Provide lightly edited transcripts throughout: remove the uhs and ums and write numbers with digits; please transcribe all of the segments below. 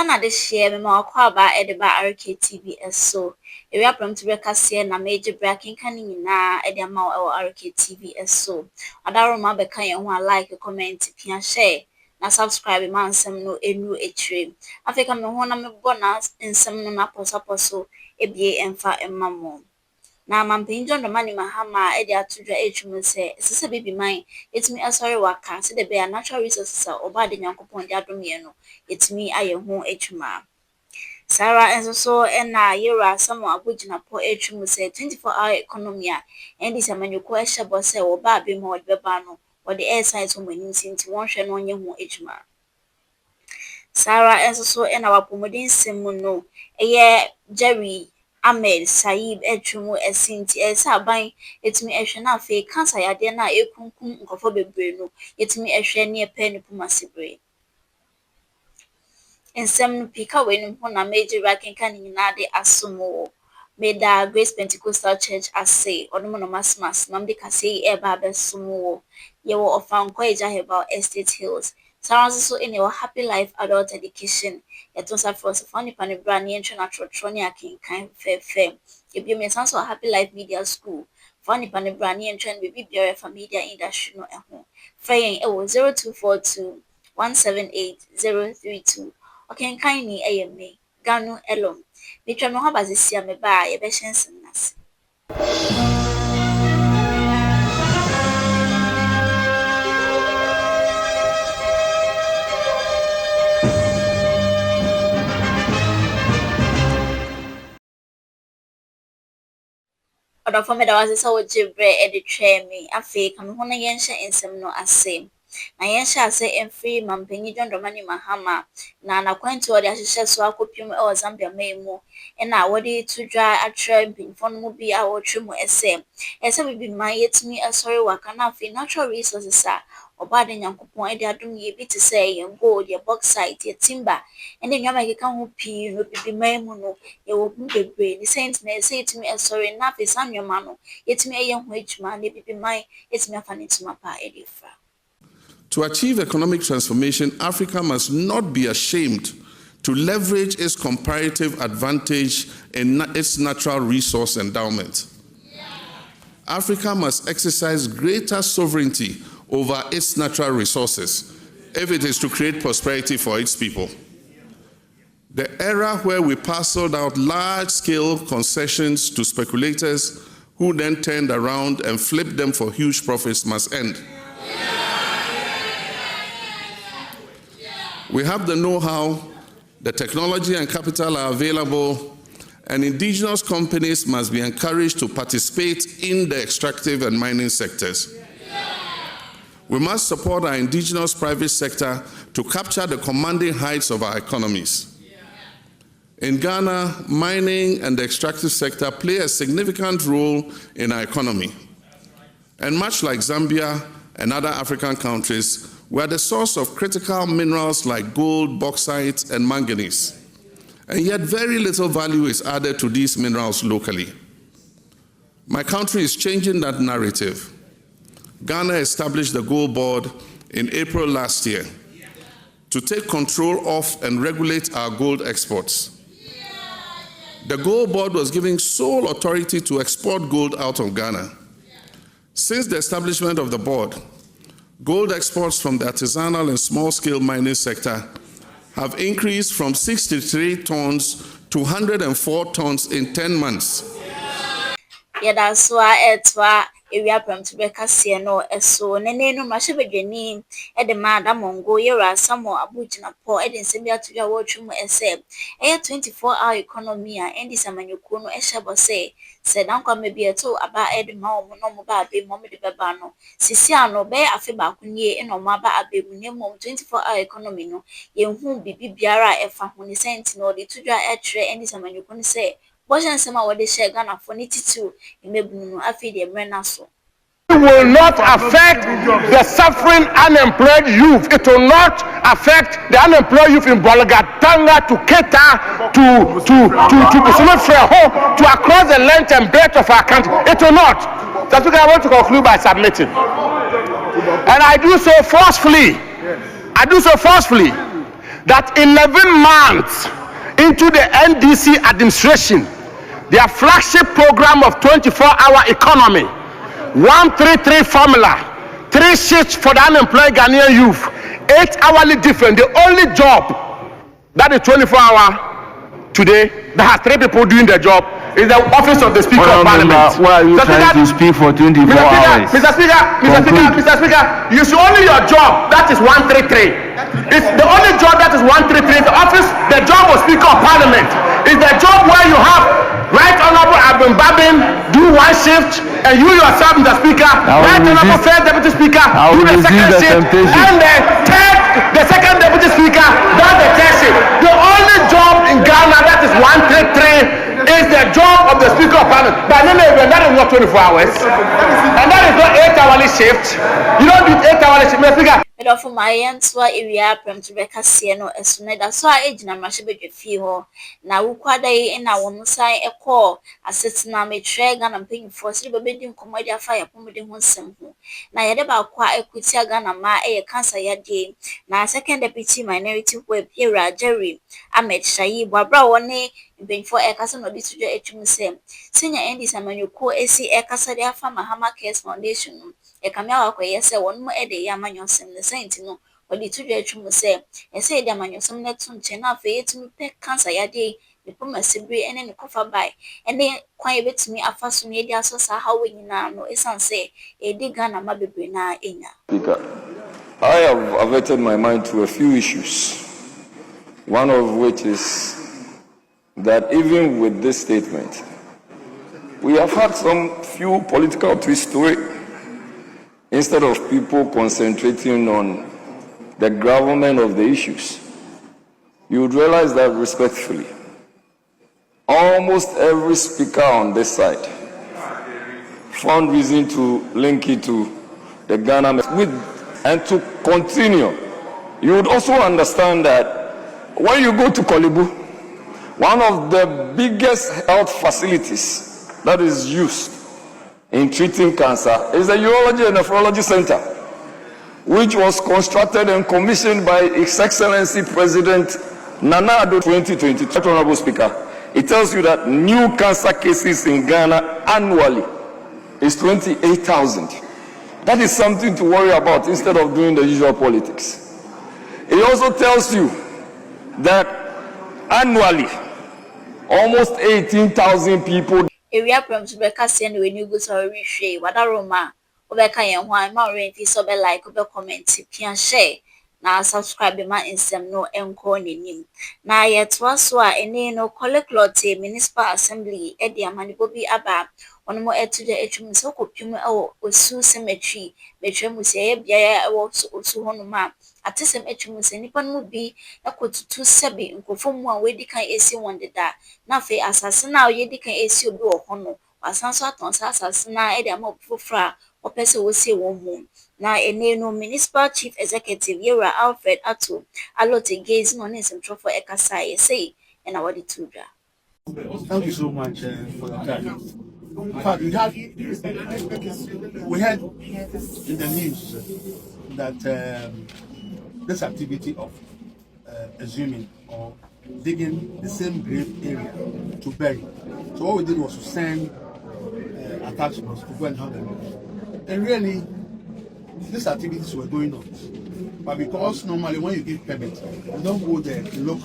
Ghana this year, me ma kwaba edeba RKTV so. Ewe apram to rekase na major breaking kanin na ede ma RKTV so. Adaro ma be kan ho like, comment, pia share. Na subscribe ma nsem no enu etire. Africa me ho na me bo na nsem no na poso ebie emfa emamo. Na mampinjo ndo mani Mahama ede atudwa etwum se sese bibi man etimi asori waka se de be natural resources a oba de nyankopon de adomye no etimi aye ho etwuma. Sarah enso so na yera samo Jinapor etwum se 24-hour economy a endi samanyuko ehye se oba be mo de beba no wo de air science mo nim sinti won hwe no nye ho etwuma. Sarah enso so na wapomodin semu no eye Jerry Ahmed Shaib etwumu esinti esaban etimi ehwe na afi cancer yade na ekunkum nkofo bebre no etimi ehwe ne epe ne pumasebre ensem no pika wenum ho na major ranking kan nyina de asomo Midday Grace Pentecostal Church ase onomo no masmas mamde kase eba besomo ye wo ofanko eja Hebal Estate Hills sounds so in your happy life adult education it was a first funny pani brand international trotro akin kan fe ebi me sounds so happy life media school funny pani brand international baby biara for media industry no eho fayin e wo 0242 178032 okay kan ni ayeme ganu elom bitwa me ho bazisia me ba ye be hyensen nase Oda for me da was so jibre editwe me afi kam ho na yenhye ensem no ase na yenhye ase emfree mampanyi John Dramani Mahama na kwantu ode ahyehye so akopim e Zambia maimu na wode tudwa atre mpinfo no bi a wotwemu ese bibi man yetimi asori waka na afi natural resources a oba de nyankopon ede adom ye bi te say yen gold ye bauxite ye timber ene nyama ke kan ho pi no bibi maimu no ye wo bebre ni sent na say yetimi asori na afi sanwema no yetimi eye ho adwuma na bibi man yetimi afa ne tuma pa ede fra. To achieve economic transformation, Africa must not be ashamed to leverage its comparative advantage in its natural resource endowment. Africa must exercise greater sovereignty over its natural resources if it is to create prosperity for its people. The era where we parceled out large-scale concessions to speculators who then turned around and flipped them for huge profits must end. We have the know-how, the technology and capital are available, and indigenous companies must be encouraged to participate in the extractive and mining sectors. We must support our indigenous private sector to capture the commanding heights of our economies. In Ghana, mining and the extractive sector play a significant role in our economy. And much like Zambia and other African countries, we are the source of critical minerals like gold, bauxite, and manganese. And yet very little value is added to these minerals locally. My country is changing that narrative. Ghana established the Gold Board in April last year to take control of and regulate our gold exports. The Gold Board was given sole authority to export gold out of Ghana. Since the establishment of the board, gold exports from the artisanal and small-scale mining sector have increased from 63 tons to 104 tons in 10 months. Area pram to bekase no eso nene no mahebedwani e de ma da mongo yera samo Jinapor e de nsebia to ya wotwum ese 24-hour economy a endi samanyuko no ehye se dankwa mebie to aba e de ma omo no mo ba be mo de beba no sisi ano be afi ba kunye e no mo aba abegu ne mo 24-hour economy no yenhu bibi biara e fa ho ne sent no de tudwa e tre endi samanyuko no se it will not affect the suffering unemployed youth. It will not affect the unemployed youth in Bolagatanga to cater to across the length and breadth of our country. It will not. That's what I want to conclude by submitting. And I do so forcefully. that 11 months into the NDC administration, their flagship program of 24-hour economy, 133 formula, 3 shifts for the unemployed Ghanaian youth, 8 hourly difference. The only job that is 24-hour today that has 3 people doing the job is the office of the Speaker of Parliament. Why are you trying to speak for 24 hours? Mr. Speaker, you should only your job, that is 133. It's the only job that is 133. The office, the job of Speaker of Parliament is the job where you have Right Honorable Abin Babin do 1 shift, and you yourself, Mr. Speaker, Right Honorable First Deputy Speaker do the 2nd shift, and the 2nd Deputy Speaker does the 3rd shift. The only job in Ghana that is 133 is the job of the Speaker of Parliament. But no, that is not 24 hours, and that is not 8 hourly shift. You don't do 8 hourly shift, Mr. Speaker. Edofo my yenswa area prem to beka sie no esune da so a ejina mahye bedwefie ho na wukwada yi na won san ekọ asetina metwe Ghana mpanyifo sire bebedi nkomodi afa ya pomode ho nsem ho na yede ba kwa ekuti Ghana ma cancer yade na 2nd deputy minority whip era Jerry Ahmed Shaib abra woni mpanyifo ekasa no di tujo etwum sem senior NDC amanyoko esi ekasa de afa Mahama Cares Foundation ekamia wakoye se won mo ede ya amanyosem ne senti no odi tudwa atwum se ese ede amanyosem ne to nche na afa yetumi pe cancer yade ne pomasibri ene ne kofa bai ene kwan yebetumi afa so ne edi aso sa hawo nyina no esanse edi Ghana ma bebre na enya. Speaker, I have averted my mind to a few issues, one of which is that even with this statement, we have had some few political twists to it. Instead of people concentrating on the gravamen of the issues, you would realize that respectfully, almost every speaker on this side found reason to link it to the Ghana and to continue. You would also understand that when you go to Kolibu, one of the biggest health facilities that is used in treating cancer is the Urology and Nephrology Center, which was constructed and commissioned by His Excellency President Nana Addo 2020. Honorable Speaker, it tells you that new cancer cases in Ghana annually is 28,000. That is something to worry about instead of doing the usual politics. It also tells you that annually almost 18,000 people Area prem to beka sie no enu go so rehwe wada roma obeka yen ho an ma orenti so be like obe comment pia share na subscribe ma insem no enko nenim na yetwa so a ene no colleclote municipal assembly e de amanibo bi aba ono mo etude etwum so kopim osu cemetery betwem se ye bia ya osu hono ma atesem etwum se nipa no bi ekotutu sebe nkofom a wedi kan esi wondeda na fe asase na oyedi kan esi obi wo hono wasanso aton asase na e de ama ofofra opese wo se wo mu na ene no municipal chief executive Yera Alfred Ato alote gaze no nsem trofo ekasa ye say na wadi tudra. Thank you so much for your time. In fact, we had in the news that this activity of assuming or digging the same grave area to bury. So what we did was to send attachments to go and have them. And really, these activities were going on. But because normally when you give permit, you don't go there to look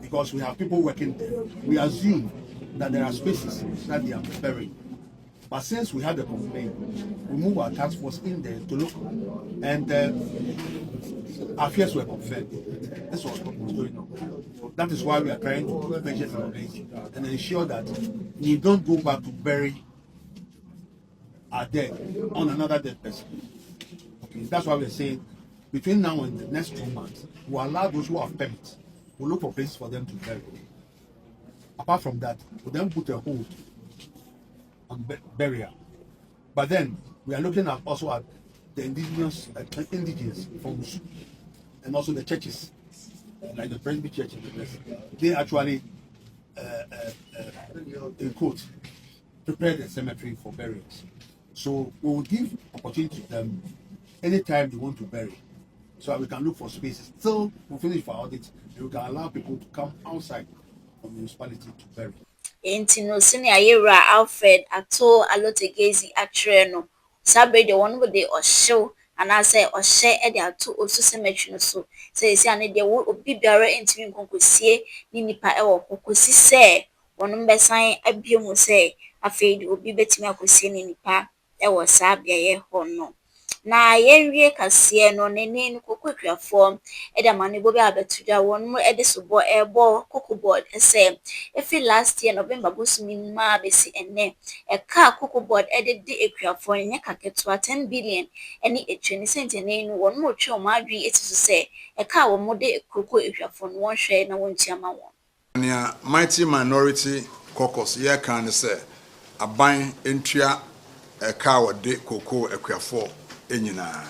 because we have people working there. We assume that there are spaces that they are buried. But since we had the complaint, we moved our task force in there to look, and our fears were confirmed. This was what was going on. So that is why we are trying to measure the knowledge and ensure that we don't go back to bury our dead on another dead person. Okay, that's why we're saying between now and the next 2 months, we'll allow those who have permits, we'll look for places for them to bury. Apart from that, we'll then put a hold on burial. But then we are looking at also at the indigenous forms and also the churches, like the Presby Church in the West. They actually, in quote, prepare the cemetery for burials. So we will give opportunity to them anytime they want to bury so that we can look for spaces. Till we finish for audit, we can allow people to come outside of municipality to bury. Enti no senior yewura Alfred ato alotegezi akyerɛ no saa bere deɛ wɔn de ɔhyew anaasɛ ɔhyɛ de ato osu cemetery no so sɛ esi ano deɛ obi biara ntumi nkonkosie ne nipa wɔ hɔ kosi sɛ wɔn bɛsan abie mu sɛ afei de obi betumi akosie ne nipa wɔ saa beaeɛ hɔ no. Na yɛnwie kaseɛ no n'ani no kokokuafoɔ de amanneɛbɔ bi abɛto dwa wɔn de sobɔ ɛrebɔ cocoa board sɛ efi last year November bosom mu a besi ɛnnɛ ɛka cocoa board de di akuafoɔ no nyɛ ka ketewa 10 billion ne etwa ne sɛntiani no wɔn retwe wɔn adwene esi so sɛ ɛka a wɔn de cocoa akuafoɔ no wɔnhwɛ na wɔntua ma wɔn. Nea mighty minority caucus yɛka ne sɛ aban ntua ɛka a wɔde cocoa akuafoɔ nyinaa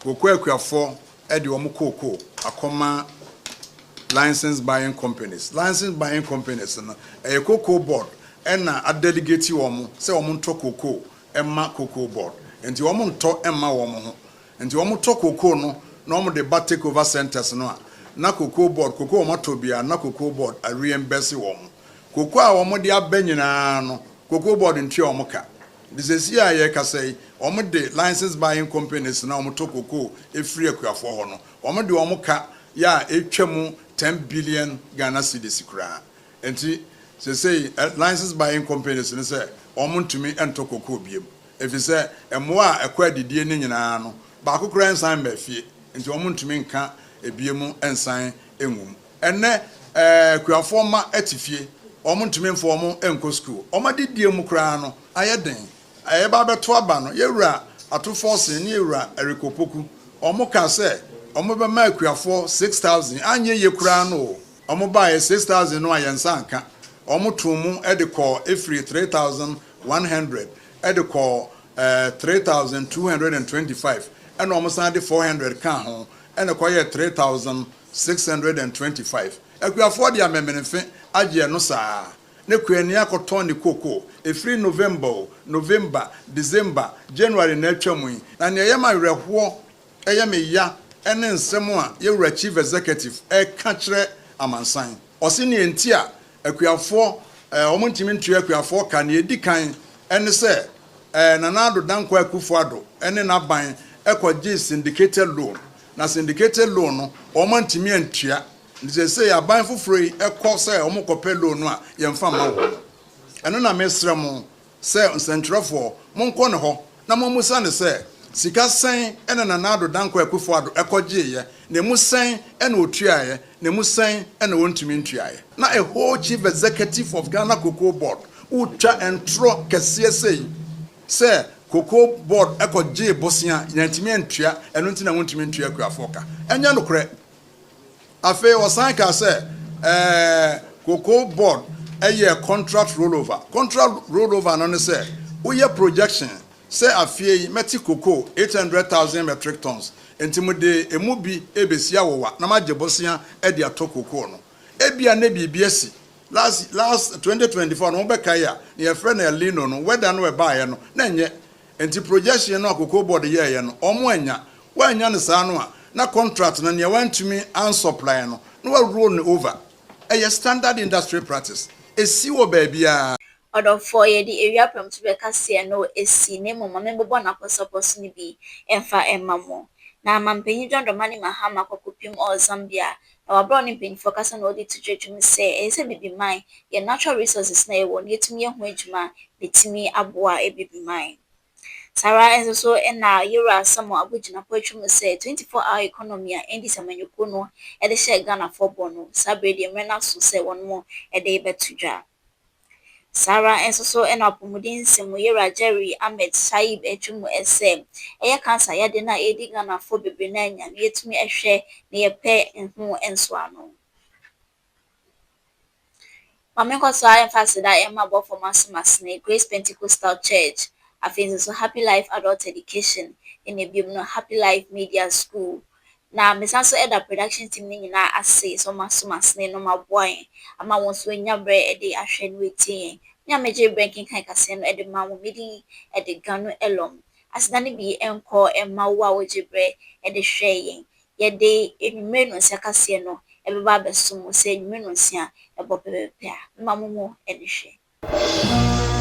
cocoa akuafoɔ de wɔn cocoa akɔma license buying companies no ɛyɛ cocoa board ɛna adelegate wɔn sɛ wɔn ntɔ cocoa ɛma cocoa board nti wɔn ntɔ ɛma wɔn ho nti wɔn tɔ cocoa no na wɔn de ba take over centers no a na cocoa board cocoa wɔn atɔ bia na cocoa board reimburse wɔn cocoa a wɔn de aba nyinaa no cocoa board ntua wɔn ka disesi a yɛ kasa yi wɔn de license buying companies na wɔn tɔ cocoa efiri akuafoɔ hɔ no wɔn de wɔn ka yɛ a etwa mu 10 billion Ghana cedis kura nti sesei license buying companies ne sɛ wɔn ntumi ntɔ cocoa biem efi sɛ mmoa a ɛkɔ adidie ne nyinaa no baako kura nsan mba fie nti wɔn ntumi nka ebiem nsan enwum ɛnɛ akuafoɔ ma ɛte fie wɔn ntumi mfo wɔn nkɔ school wɔn ade die mu kura no ayɛ den ayɛ ba bɛto aba no yɛwura ato force ne yɛwura erikopoku wɔn ka sɛ wɔn bɛma akuafoɔ 6,000 anye yɛ kura no wɔn ba yɛ 6,000 no ayɛ nsa nka wɔn to mu de kɔ efiri 3,100 de kɔ 3,225 ɛna wɔn san de 400 ka ho ɛna kɔyɛ 3,625 akuafoɔ de amemmenefe agye no saa ne kuani akɔtɔn ne cocoa efiri November, December, January na atwa mu yi na ne yɛ ma werɛhoɔ ɛyɛ me ya ɛne nsɛm a yɛwura chief executive ɛka kyerɛ amansan ɔse ne enti a akuafoɔ wɔn ntimi ntua akuafoɔ ka ne edi kan ɛne sɛ nanado danko akufo ado ɛne n'aban ɛkɔgye syndicated loan na syndicated loan no wɔn ntimi ntua ndise aban foforo yi ɛkɔ sɛ wɔn kɔpɛ loan no a yɛmfa ma wɔ ɛno na mesrɛ mo sɛ nsɛntwerɛfoɔ monkɔ ne hɔ na mommusa ne sɛ sika sɛn ɛna nanado danko akufo ado ɛkɔgyeeɛ na emu sɛn ɛna otuaeɛ na emu sɛn ɛna wɔntumi ntuaeɛ na a whole chief executive of Ghana Cocoa Board wotwa ɛntorɔ kɛseɛ sɛ cocoa board ɛkɔgyee bosia yɛntumi ntua ɛno nti na wɔntumi ntua akuafoɔ ka ɛnyɛ nokorɛ afei wɔsan ka sɛ cocoa board ɛyɛ contract rollover no ne sɛ woyɛ projection sɛ afei yi mɛti cocoa 800,000 metric tons enti mo de emu bi ebesia wowa na magye bosia ɛde ato cocoa no ebia ne biribi asi last 2024 no bɛka ya ne yɛfrɛ no elino no weda no ɛbaeɛ no na nyɛ enti projection no cocoa board yɛɛyɛ no ɔmo anya wanya ne saa no a na contract na nea wantumi unsupply no na wa roll no over ɛyɛ standard industry practice esi wɔ baabia ɔdɔfoɔ yɛde area pram to bɛka seɛ no esi ne mu mama mbɛbɔ n'apɔsɔpɔsɔ no bi ɛmfa ɛma mo na mampanyin Mahama kɔkɔpem Zambia na wabrɔ ne mpanyinfoɔ kasa na ɔde to twetwem sɛ ɛyɛ sɛ bibiman yɛ natural resources na yɛwɔ no yɛtumi yɛ ho adwuma betumi aboa bibiman. Sara nso so na yɛwura asɛm a abo Jinapor atwam sɛ 24-hour economy a ɛndi sɛ manyɔkuo no ɛde hyɛ Ghanafoɔ bɔ no saa bere deɛ mmerɛ no aso sɛ wɔn mo ɛde bɛto dwa. Sara nso so na apɔmuden nsɛm yɛwura Jerry Ahmed Shaib atwam sɛ ɛyɛ cancer yɛde na ɛdi Ghanafoɔ bebree na anya no yɛtumi ɛhwɛ na yɛpɛ ho nsoano. Mamenkɔso a ɛmfa da ɛma bɔ for masene Grace Pentecostal Church afei nso so Happy Life Adult Education in ebiom no Happy Life Media School na mesan so ɛda production team ne nyinaa ase so masene no maboa ama wɔn so nya brɛ ɛde ahwɛ no etie nya megye banking kan kase no ɛde ma wɔn medi ɛde gano elom aseda ne bi enko emma wo a wogibre e de hwe yen ye de enwumere no nsia kase no ebeba abesom se enwumere no nsia ebo pepepe a mamumo e de hwe